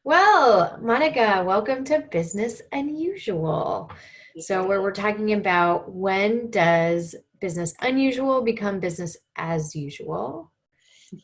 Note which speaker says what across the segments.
Speaker 1: Well, Monica, welcome to Business Unusual. So, where we're talking about when does business unusual become business as usual?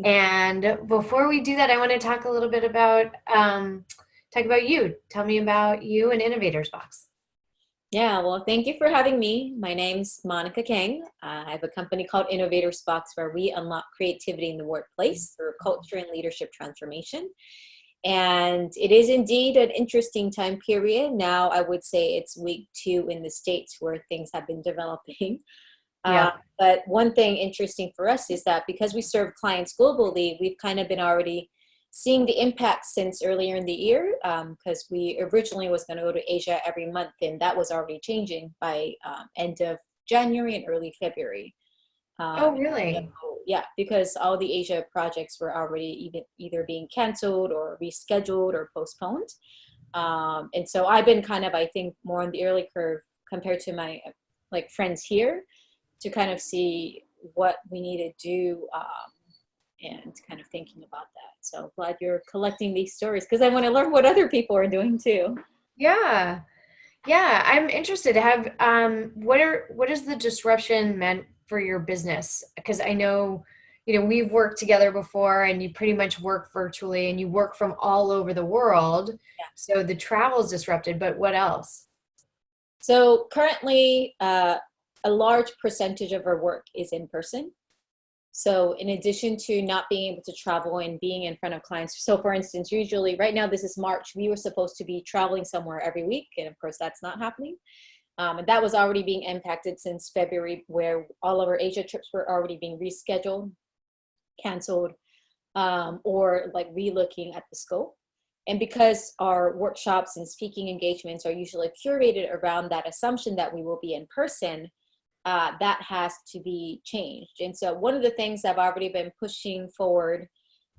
Speaker 1: And before we do that, I want to talk a little bit about talk about you. Tell me about you and InnovatorsBox.
Speaker 2: Yeah, well, thank you for having me. My name's Monica Kang. I have a company called InnovatorsBox where we unlock creativity in the workplace through culture and leadership transformation. And it is indeed an interesting time period. Now, I would say it's week 2 in the States where things have been developing. Uh,
Speaker 1: Yeah.
Speaker 2: but one thing interesting for us is that because we serve clients globally, we've kind of been already seeing the impact since earlier in the year, because we originally was going to go to Asia every month, and that was already changing by end of January and early February.
Speaker 1: Oh,
Speaker 2: Um, so,
Speaker 1: really?
Speaker 2: yeah, because all the Asia projects were already either being canceled or rescheduled or postponed. And so I've been kind of, I think, more on the early curve compared to my like friends here to kind of see what we need to do, and kind of thinking about that. So glad you're collecting these stories because I want to learn what other people are doing too.
Speaker 1: Yeah. Yeah, I'm interested. Have what is the disruption meant for your business? Because I know, we've worked together before and you pretty much work virtually and you work from all over the world. So the travel is disrupted, but what else?
Speaker 2: So currently, a large percentage of our work is in person. So in addition to not being able to travel and being in front of clients, so for instance, usually right now, this is March, we were supposed to be traveling somewhere every week. And of course, that's not happening. And that was already being impacted since February, where all of our Asia trips were already being rescheduled, canceled, or like relooking at the scope. And because our workshops and speaking engagements are usually curated around that assumption that we will be in person, that has to be changed. And so one of the things I've already been pushing forward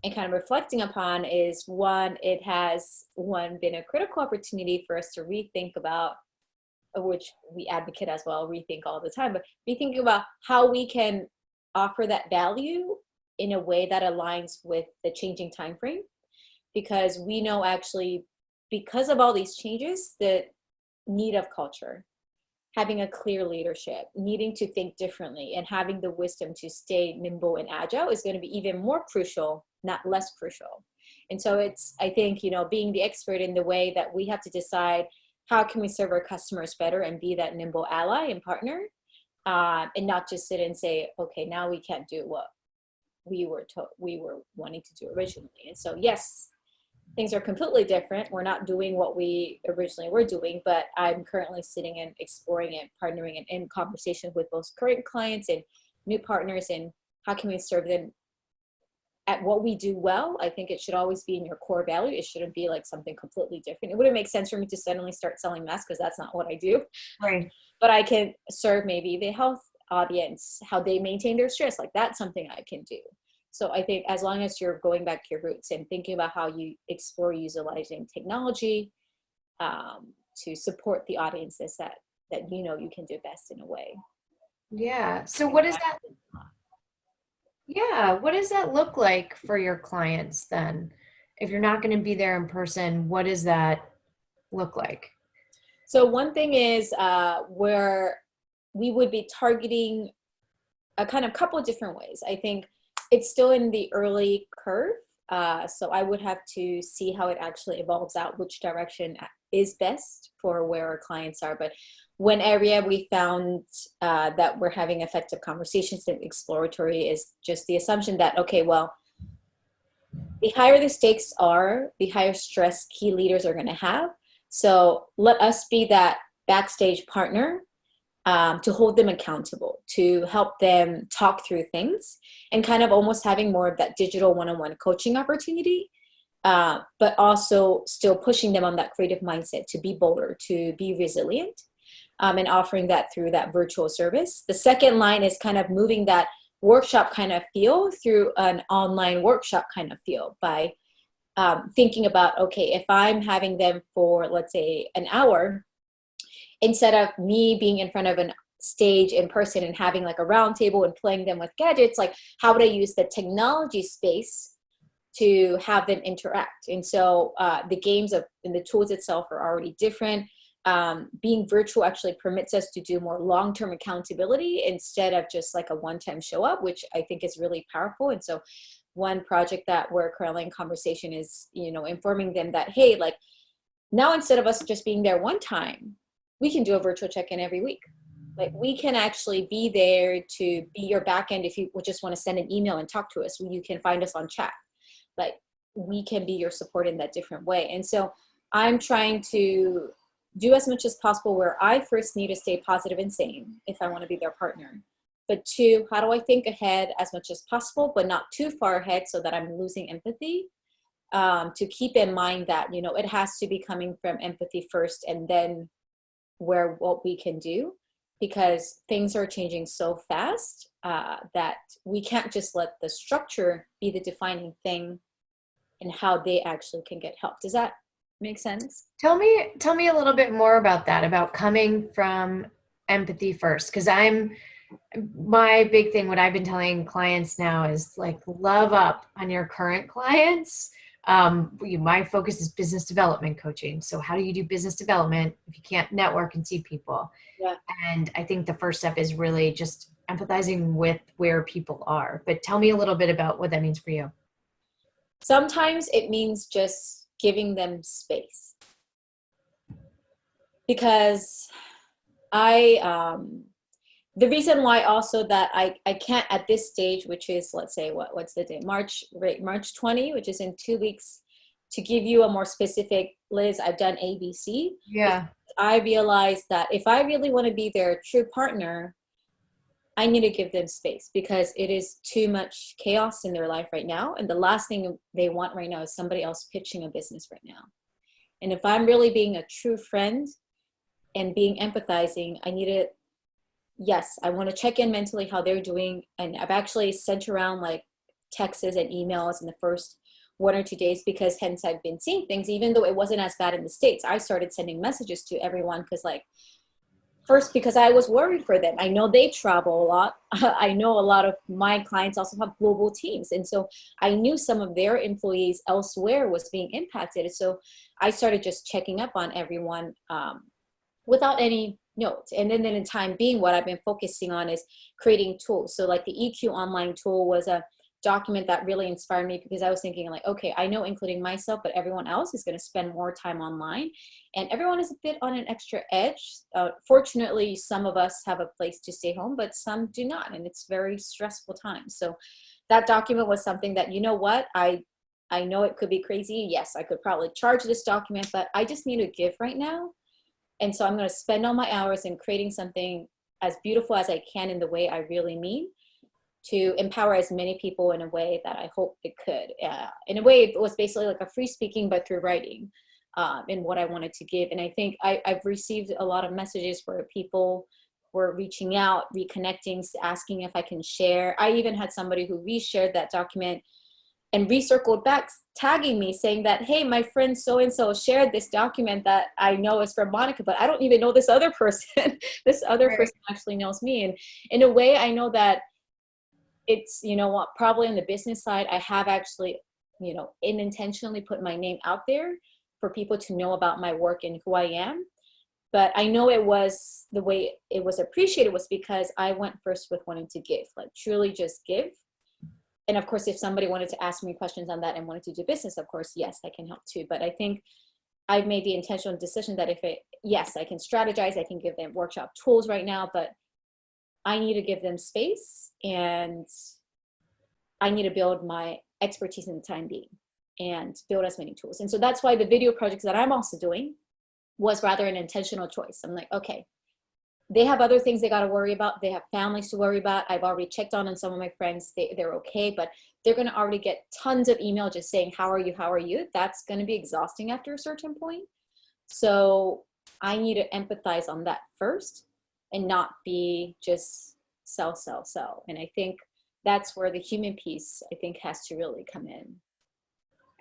Speaker 2: and kind of reflecting upon is one, it has been a critical opportunity for us to rethink about, which we advocate as well, rethink all the time, but rethink about how we can offer that value in a way that aligns with the changing time frame. Because we know actually, because of all these changes, the need of culture, having a clear leadership, needing to think differently, and having the wisdom to stay nimble and agile is going to be even more crucial, not less crucial. And so it's, I think, being the expert in the way that we have to decide how can we serve our customers better and be that nimble ally and partner, and not just sit and say, okay, now we can't do what we were wanting to do originally. And so, yes, things are completely different. We're not doing what we originally were doing, but I'm currently sitting and exploring and partnering and in conversation with both current clients and new partners, and how can we serve them at what we do well. I think it should always be in your core value. It shouldn't be like something completely different. It wouldn't make sense for me to suddenly start selling masks because that's not what I do.
Speaker 1: Right.
Speaker 2: But I can serve maybe the health audience, how they maintain their stress. Like that's something I can do. So I think as long as you're going back to your roots and thinking about how you explore utilizing technology, to support the audiences that you can do best in a way.
Speaker 1: Yeah. So what does that Yeah, what does that look like for your clients then? If you're not going to be there in person, what does that look like?
Speaker 2: So one thing is, where we would be targeting a kind of couple of different ways. I think it's still in the early curve. So I would have to see how it actually evolves out, which direction is best for where our clients are. But one area we found, that we're having effective conversations and exploratory is just the assumption that, okay, well, the higher the stakes are, the higher stress key leaders are going to have. So let us be that backstage partner, to hold them accountable, to help them talk through things, and kind of almost having more of that digital one-on-one coaching opportunity, but also still pushing them on that creative mindset to be bolder, to be resilient, and offering that through that virtual service. The second line is kind of moving that workshop kind of feel through an online workshop kind of feel by, thinking about, okay, if I'm having them for, let's say, an hour, instead of me being in front of an stage in person and having like a round table and playing them with gadgets, like how would I use the technology space to have them interact. And so the games and the tools itself are already different. Being virtual actually permits us to do more long-term accountability instead of just like a one-time show up, which I think is really powerful. And so one project that we're currently in conversation is, informing them that, hey, like now instead of us just being there one time, we can do a virtual check-in every week. Like we can actually be there to be your back end. If you just want to send an email and talk to us, you can find us on chat. Like we can be your support in that different way. And so I'm trying to do as much as possible where I first need to stay positive and sane if I want to be their partner. But two, how do I think ahead as much as possible, but not too far ahead so that I'm losing empathy? To keep in mind that, it has to be coming from empathy first and then what we can do, because things are changing so fast that we can't just let the structure be the defining thing and how they actually can get help. Does that make sense?
Speaker 1: Tell me a little bit more about that, about coming from empathy first. Because my big thing, what I've been telling clients now is like love up on your current clients. My focus is business development coaching. So how do you do business development if you can't network and see people?
Speaker 2: Yeah.
Speaker 1: And I think the first step is really just empathizing with where people are. But tell me a little bit about what that means for you.
Speaker 2: Sometimes it means just giving them space, because the reason why also that I can't at this stage, which is, let's say, what's the day? March 20, which is in 2 weeks, to give you a more specific, Liz, I've done ABC.
Speaker 1: Yeah.
Speaker 2: I realized that if I really want to be their true partner, I need to give them space, because it is too much chaos in their life right now. And the last thing they want right now is somebody else pitching a business right now. And if I'm really being a true friend and being empathizing, I need to, yes, I want to check in mentally how they're doing. And I've actually sent around like texts and emails in the first 1 or 2 days, because hence I've been seeing things, even though it wasn't as bad in the States. I started sending messages to everyone because I was worried for them. I know they travel a lot. I know a lot of my clients also have global teams. And so I knew some of their employees elsewhere was being impacted. So I started just checking up on everyone without any notes. And then in time being, what I've been focusing on is creating tools. So like the EQ online tool was a document that really inspired me, because I was thinking like, okay, I know including myself, but everyone else is going to spend more time online, and everyone is a bit on an extra edge. Fortunately, some of us have a place to stay home, but some do not, and it's very stressful time. So that document was something that, what, I know it could be crazy. Yes, I could probably charge this document, but I just need to give right now. And so I'm going to spend all my hours in creating something as beautiful as I can in the way I really mean, to empower as many people in a way that I hope it could. In a way, it was basically like a free speaking, but through writing, in what I wanted to give. And I think I've received a lot of messages where people were reaching out, reconnecting, asking if I can share. I even had somebody who reshared that document and recircled back, tagging me, saying that, hey, my friend so-and-so shared this document that I know is from Monica, but I don't even know this other person. This other person actually knows me. And in a way, I know that it's, probably on the business side, I have actually, unintentionally put my name out there for people to know about my work and who I am. But I know it was, the way it was appreciated was because I went first with wanting to give, like truly just give. And of course, if somebody wanted to ask me questions on that and wanted to do business, of course, yes, I can help too. But I think I've made the intentional decision that yes, I can strategize, I can give them workshop tools right now, but I need to give them space, and I need to build my expertise in the time being and build as many tools. And so that's why the video projects that I'm also doing was rather an intentional choice. I'm like, okay, they have other things they got to worry about. They have families to worry about. I've already checked on some of my friends. They're okay, but they're going to already get tons of email just saying, how are you? How are you? That's going to be exhausting after a certain point. So I need to empathize on that first and not be just sell. And I think that's where the human piece, I think, has to really come in.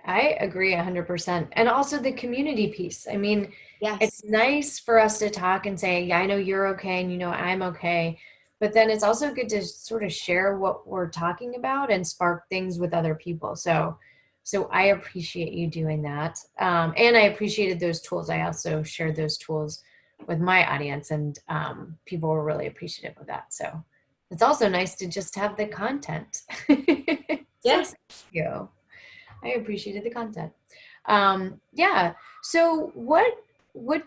Speaker 1: I agree 100%. And also the community piece. I mean,
Speaker 2: Yes.
Speaker 1: It's nice for us to talk and say, yeah, I know you're okay and I'm okay. But then it's also good to sort of share what we're talking about and spark things with other people. So So I appreciate you doing that. And I appreciated those tools. I also shared those tools with my audience, and people were really appreciative of that. So it's also nice to just have the content. So
Speaker 2: Yes.
Speaker 1: thank you. I appreciated the content. Yeah. So what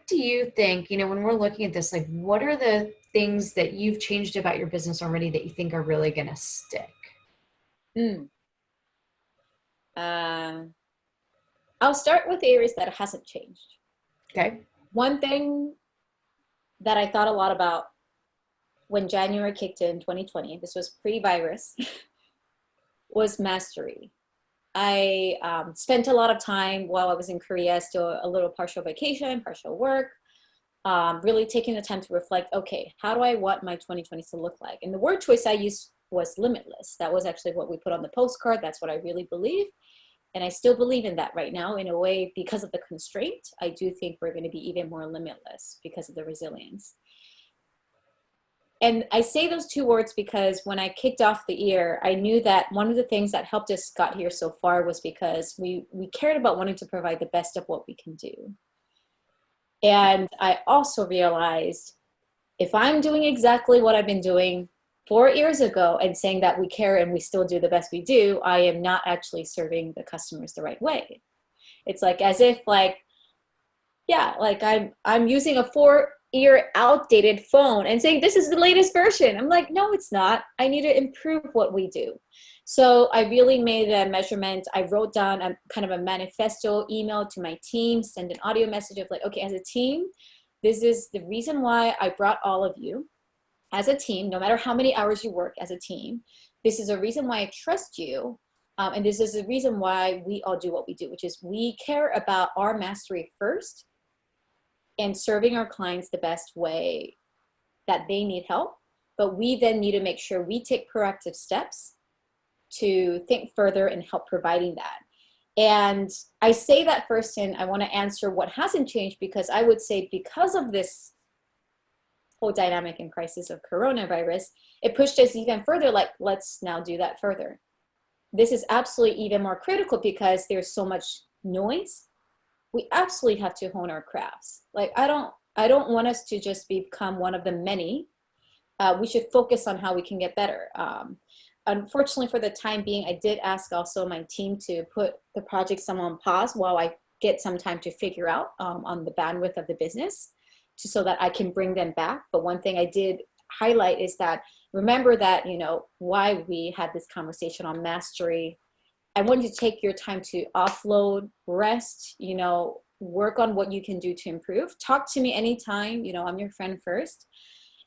Speaker 1: do you think, when we're looking at this, like what are the things that you've changed about your business already that you think are really going to stick?
Speaker 2: Mm. Uh, I'll start with the areas that hasn't changed.
Speaker 1: Okay.
Speaker 2: One thing that I thought a lot about when January kicked in 2020, this was pre-virus, was mastery. I spent a lot of time while I was in Korea, still a little partial vacation, partial work, really taking the time to reflect, okay, how do I want my 2020 to look like? And the word choice I used was limitless. That was actually what we put on the postcard. That's what I really believe. And I still believe in that right now in a way, because of the constraint. I do think we're going to be even more limitless because of the resilience. And I say those two words because when I kicked off the year, I knew that one of the things that helped us got here so far was because we cared about wanting to provide the best of what we can do. And I also realized if I'm doing exactly what I've been doing 4 years ago and saying that we care and we still do the best we do, I am not actually serving the customers the right way. It's like as if like, yeah, like I'm using a 4-year outdated phone and saying this is the latest version. I'm like, no, it's not. I need to improve what we do. So I really made a measurement. I wrote down a kind of a manifesto email to my team, send an audio message of like, okay, as a team, this is the reason why I brought all of you as a team, no matter how many hours you work as a team. This is a reason why I trust you. And this is the reason why we all do what we do, which is we care about our mastery first and serving our clients the best way that they need help. But we then need to make sure we take proactive steps to think further and help providing that. And I say that first, and I want to answer what hasn't changed, because I would say because of this whole dynamic and crisis of coronavirus, it pushed us even further, like, let's now do that further. This is absolutely even more critical because there's so much noise. We absolutely have to hone our crafts. Like, I don't want us to just become one of the many. We should focus on how we can get better. Unfortunately, for the time being, I did ask also my team to put the project some on pause while I get some time to figure out on the bandwidth of the business, so that I can bring them back. But one thing I did highlight is that remember that, why we had this conversation on mastery. I want you to take your time to offload, rest, work on what you can do to improve. Talk to me anytime, I'm your friend first.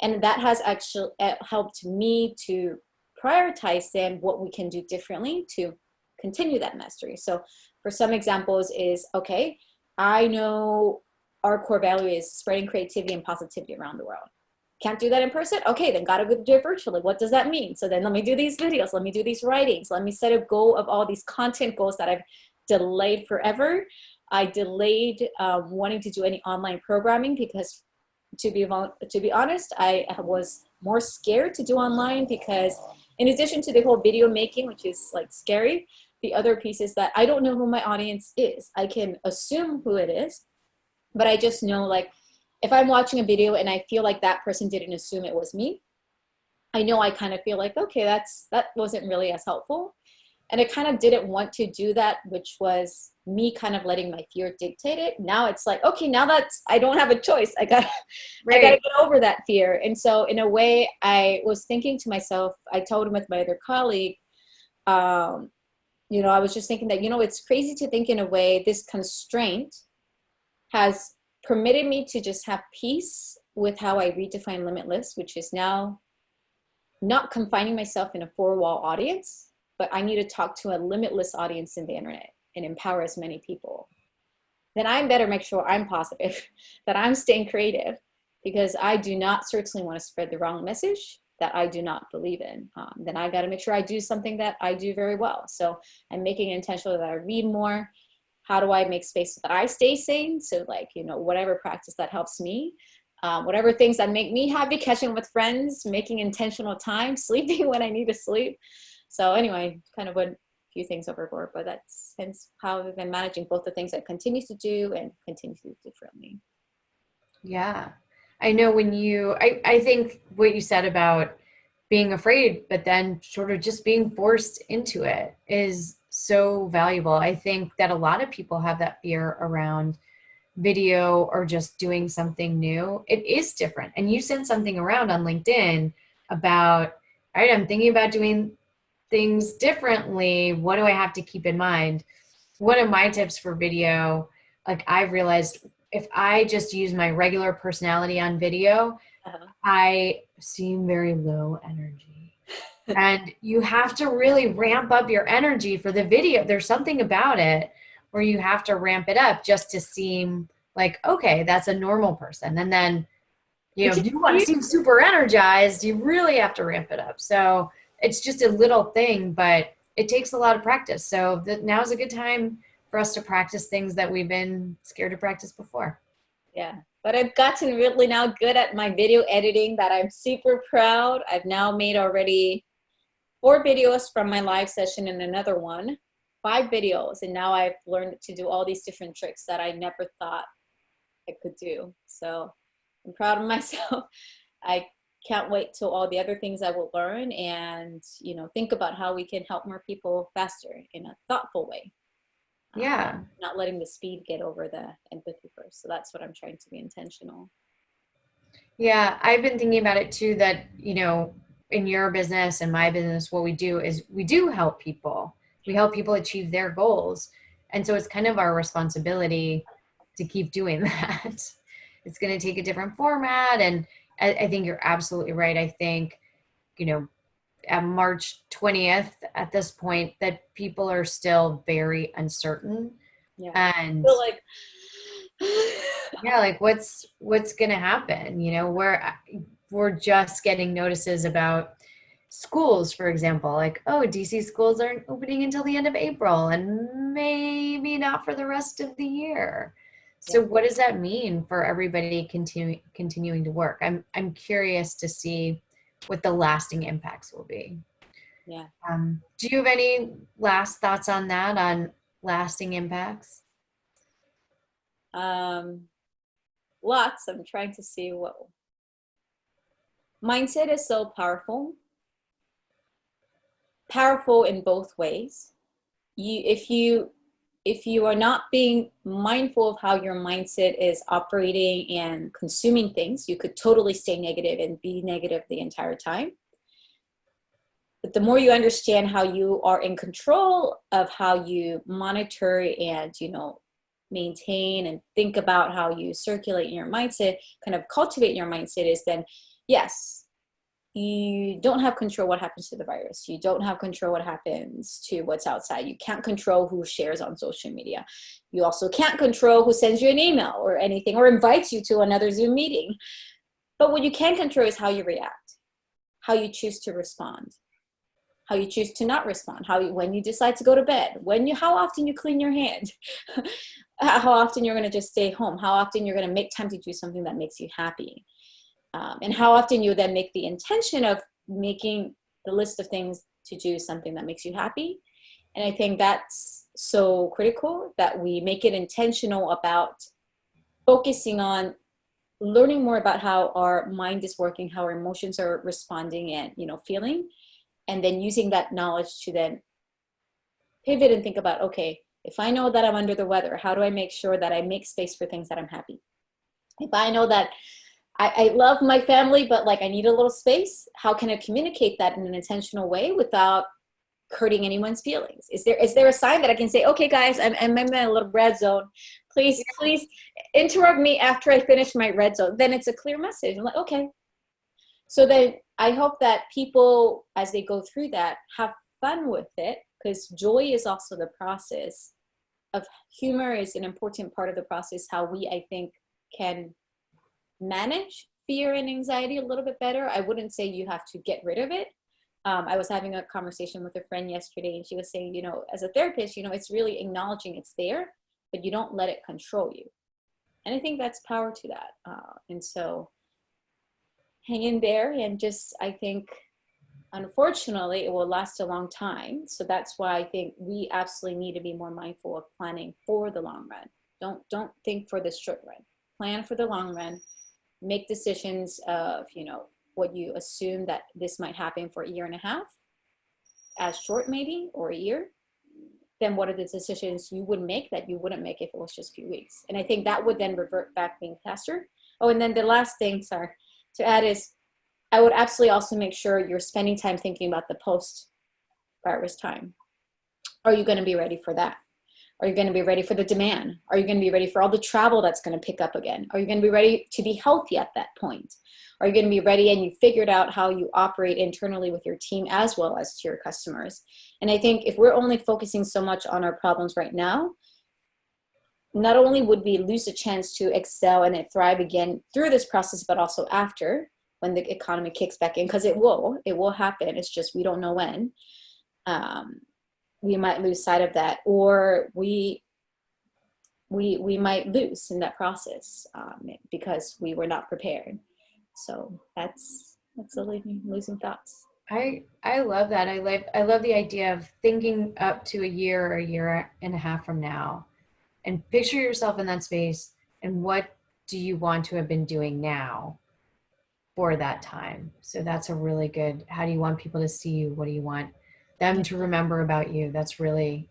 Speaker 2: And that has actually helped me to prioritize then what we can do differently to continue that mastery. So for some examples is, okay, I know our core value is spreading creativity and positivity around the world. Can't do that in person? Okay, then gotta do it virtually. What does that mean? So then let me do these videos, let me do these writings, let me set a goal of all these content goals that I've delayed forever. I delayed wanting to do any online programming because to be honest, I was more scared to do online because in addition to the whole video making, which is like scary, the other piece is that I don't know who my audience is. I can assume who it is, but I just know, like, if I'm watching a video and I feel like that person didn't assume it was me, I know I kind of feel like, okay, that wasn't really as helpful. And I kind of didn't want to do that, which was me kind of letting my fear dictate it. Now it's like, okay, now that I don't have a choice. I gotta get over that fear. And so in a way, I was thinking to myself, I told him with my other colleague, I was just thinking that, it's crazy to think in a way this constraint has permitted me to just have peace with how I redefine limitless, which is now not confining myself in a four-wall audience, but I need to talk to a limitless audience in the internet and empower as many people. Then I better make sure I'm positive, that I'm staying creative, because I do not certainly want to spread the wrong message that I do not believe in. Then I got to make sure I do something that I do very well. So I'm making it intentional that I read more. How do I make space so that I stay sane? So like, whatever practice that helps me, whatever things that make me happy, catching with friends, making intentional time, sleeping when I need to sleep. So anyway, kind of what few things overboard, but that's hence how I've been managing both the things I continue to do and continue to do differently.
Speaker 1: Yeah. I know when I think what you said about being afraid, but then sort of just being forced into it is so valuable. I think that a lot of people have that fear around video or just doing something new. It is different. And you sent something around on LinkedIn about, all right, I'm thinking about doing things differently. What do I have to keep in mind? One of my tips for video, like I've realized if I just use my regular personality on video,
Speaker 2: Uh-huh.
Speaker 1: I seem very low energy. And you have to really ramp up your energy for the video. There's something about it where you have to ramp it up just to seem like, okay, that's a normal person. And then,
Speaker 2: Which is
Speaker 1: if you want to
Speaker 2: weird.
Speaker 1: seem super energized, you really have to ramp it up. So it's just a little thing, but it takes a lot of practice. So now is a good time for us to practice things that we've been scared to practice before.
Speaker 2: Yeah, but I've gotten really now good at my video editing that I'm super proud. I've now made already 4 videos from my live session and another one, 5 videos. And now I've learned to do all these different tricks that I never thought I could do. So I'm proud of myself. I can't wait till all the other things I will learn and, think about how we can help more people faster in a thoughtful way.
Speaker 1: Yeah.
Speaker 2: Not letting the speed get over the empathy first. So that's what I'm trying to be intentional.
Speaker 1: Yeah, I've been thinking about it too that, in your business and my business, what we do is we do help people. We help people achieve their goals. And so it's kind of our responsibility to keep doing that. It's going to take a different format. And I think you're absolutely right. I think, at March 20th, at this point, that people are still very uncertain.
Speaker 2: Yeah.
Speaker 1: And
Speaker 2: Feel like
Speaker 1: yeah, like what's gonna happen? We're just getting notices about schools, for example, like, oh, DC schools aren't opening until the end of April and maybe not for the rest of the year.
Speaker 2: yeah,
Speaker 1: So what does that mean for everybody continuing to work? I'm curious to see what the lasting impacts will be.
Speaker 2: yeah.
Speaker 1: Do you have any last thoughts on that, on lasting impacts?
Speaker 2: Um, Lots. I'm trying to see what mindset is so powerful. Powerful in both ways. If you are not being mindful of how your mindset is operating and consuming things, you could totally stay negative and be negative the entire time. But the more you understand how you are in control of how you monitor and, maintain and think about how you circulate in your mindset, kind of cultivate your mindset, is then, yes, you don't have control what happens to the virus. You don't have control what happens to what's outside. You can't control who shares on social media. You also can't control who sends you an email or anything or invites you to another Zoom meeting. But what you can control is how you react, how you choose to respond, how you choose to not respond, when you decide to go to bed, how often you clean your hand, how often you're going to just stay home, how often you're going to make time to do something that makes you happy. And how often you then make the intention of making the list of things to do something that makes you happy. And I think that's so critical that we make it intentional about focusing on learning more about how our mind is working, how our emotions are responding and, feeling, and then using that knowledge to then pivot and think about, okay, if I know that I'm under the weather, how do I make sure that I make space for things that I'm happy? If I know that I love my family, but like I need a little space, how can I communicate that in an intentional way without hurting anyone's feelings? Is there a sign that I can say, okay, guys, I'm in my little red zone. Please interrupt me after I finish my red zone. Then it's a clear message. I'm like, okay. So then I hope that people, as they go through that, have fun with it, because joy is also the process of humor is an important part of the process, how we, I think, can manage fear and anxiety a little bit better. I wouldn't say you have to get rid of it. I was having a conversation with a friend yesterday, and she was saying, as a therapist, it's really acknowledging it's there, but you don't let it control you. And I think that's power to that. And so hang in there and just, I think, unfortunately, it will last a long time. So that's why I think we absolutely need to be more mindful of planning for the long run. Don't think for the short run. Plan for the long run. Make decisions of, what you assume that this might happen for a year and a half, as short maybe, or a year. Then what are the decisions you would make that you wouldn't make if it was just a few weeks? And I think that would then revert back being faster. Oh, and then the last thing, sorry, to add is I would absolutely also make sure you're spending time thinking about the post-virus time. Are you going to be ready for that? Are you going to be ready for the demand? Are you going to be ready for all the travel that's going to pick up again? Are you going to be ready to be healthy at that point? Are you going to be ready and you figured out how you operate internally with your team as well as to your customers? And I think if we're only focusing so much on our problems right now, not only would we lose a chance to excel and thrive again through this process, but also after, when the economy kicks back in, because it will happen. It's just we don't know when. We might lose sight of that, or we might lose in that process because we were not prepared. So that's a losing thoughts.
Speaker 1: I love that. I love the idea of thinking up to a year or a year and a half from now, and picture yourself in that space, and what do you want to have been doing now for that time. So that's a really good, how do you want people to see you? What do you want them to remember about you? That's really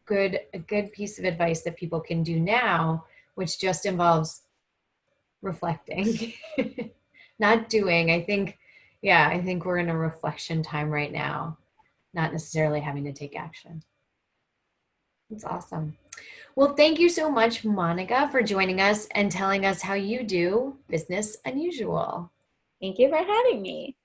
Speaker 1: good, a good piece of advice that people can do now, which just involves reflecting, not doing. I think, yeah, I think we're in a reflection time right now, not necessarily having to take action. That's awesome. Well, thank you so much, Monica, for joining us and telling us how you do business unusual.
Speaker 2: Thank you for having me.